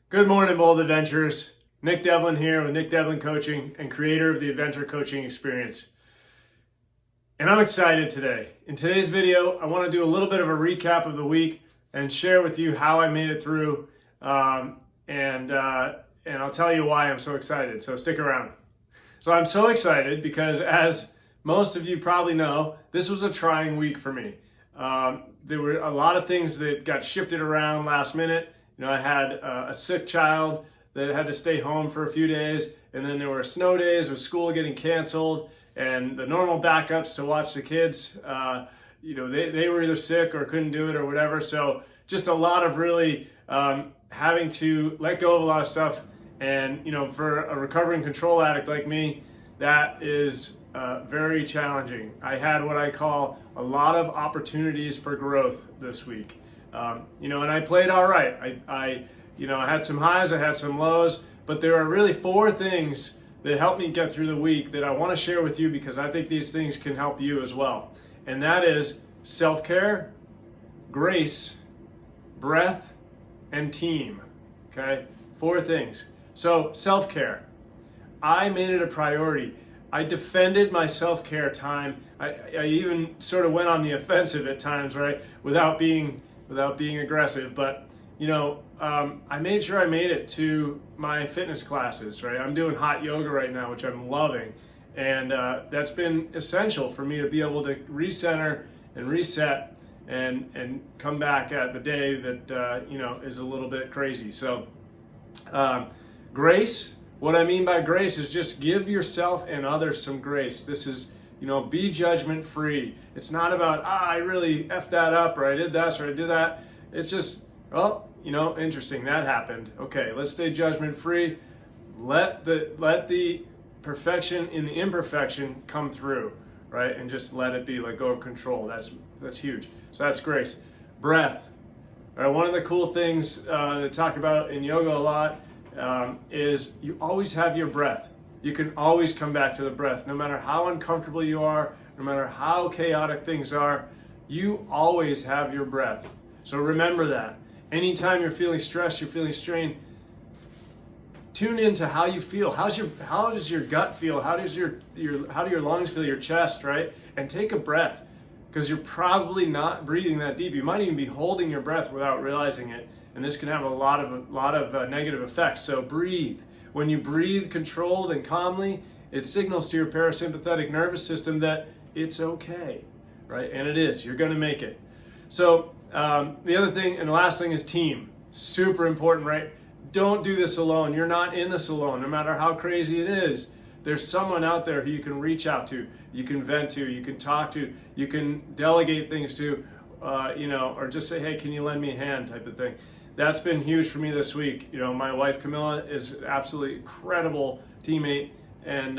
Good morning, bold adventurers. Nick Devlin here with Nick Devlin Coaching and creator of the Adventure Coaching Experience. And I'm excited today. In today's video, I want to do a little bit of a recap of the week and share with you how I made it through. And I'll tell you why I'm so excited. So stick around. So I'm so excited because, as most of you probably know, this was a trying week for me. There were a lot of things that got shifted around last minute. I had a sick child that had to stay home for a few days, and then there were snow days with school getting canceled, and the normal backups to watch the kids, they were either sick or couldn't do it or whatever. So just a lot of really having to let go of a lot of stuff. And, for a recovering control addict like me, that is very challenging. I had what I call a lot of opportunities for growth this week. And I played all right. I had some highs, I had some lows, but there are really 4 things that helped me get through the week that I want to share with you because I think these things can help you as well. And that is self-care, grace, breath, and team. Okay? 4 things. So self-care. I made it a priority. I defended my self-care time. I even sort of went on the offensive at times, right? Without being aggressive, but I made sure I made it to my fitness classes, right? I'm doing hot yoga right now, which I'm loving, and that's been essential for me to be able to recenter and reset and come back at the day that is a little bit crazy. So grace, what I mean by grace is just give yourself and others some grace. This is be judgment free. It's not about, I really effed that up, or I did this, or I did that. It's just, interesting, that happened. Okay, let's stay judgment free. Let the perfection in the imperfection come through, right? And just let it be, let go of control. That's huge. So that's grace. Breath. All right, one of the cool things to talk about in yoga a lot is you always have your breath. You can always come back to the breath. No matter how uncomfortable you are, no matter how chaotic things are, you always have your breath. So remember that. Anytime you're feeling stressed, you're feeling strained, tune into how you feel. How does your gut feel? How do your lungs feel, your chest, right? And take a breath, because you're probably not breathing that deep. You might even be holding your breath without realizing it, and this can have a lot of negative effects. So breathe. When you breathe controlled and calmly, it signals to your parasympathetic nervous system that it's okay, right? And it is. You're going to make it. So the other thing and the last thing is team. Super important, right? Don't do this alone. You're not in this alone. No matter how crazy it is, there's someone out there who you can reach out to, you can vent to, you can talk to, you can delegate things to, or just say, hey, can you lend me a hand type of thing. That's been huge for me this week. My wife Camilla is an absolutely incredible teammate, and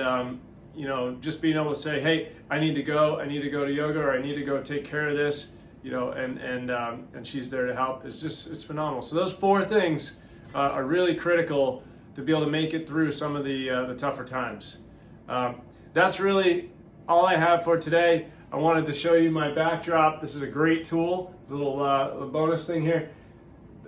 just being able to say, hey, I need to go to yoga, or I need to go take care of this, and she's there to help. It's phenomenal. So those 4 things are really critical to be able to make it through some of the tougher times. That's really all I have for today. I wanted to show you my backdrop. This is a great tool. There's a little bonus thing here.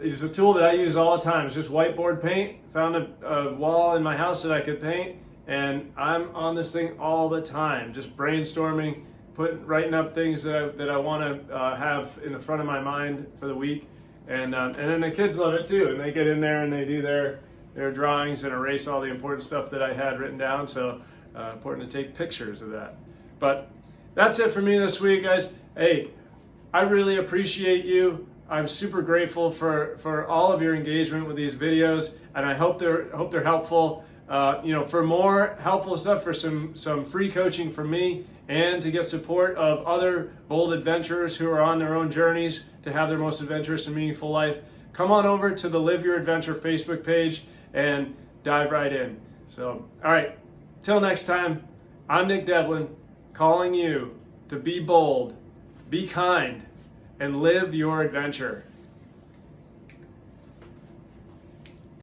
It's a tool that I use all the time. It's just whiteboard paint. Found a wall in my house that I could paint, and I'm on this thing all the time, just brainstorming, writing up things that I want to have in the front of my mind for the week, and then the kids love it too, and they get in there and they do their drawings and erase all the important stuff that I had written down. So important to take pictures of that. But that's it for me this week, guys. Hey, I really appreciate you. I'm super grateful for all of your engagement with these videos, and I hope they're helpful. For more helpful stuff, for some free coaching from me, and to get support of other bold adventurers who are on their own journeys to have their most adventurous and meaningful life, come on over to the Live Your Adventure Facebook page and dive right in. So, all right, till next time, I'm Nick Devlin, calling you to be bold, be kind, and live your adventure.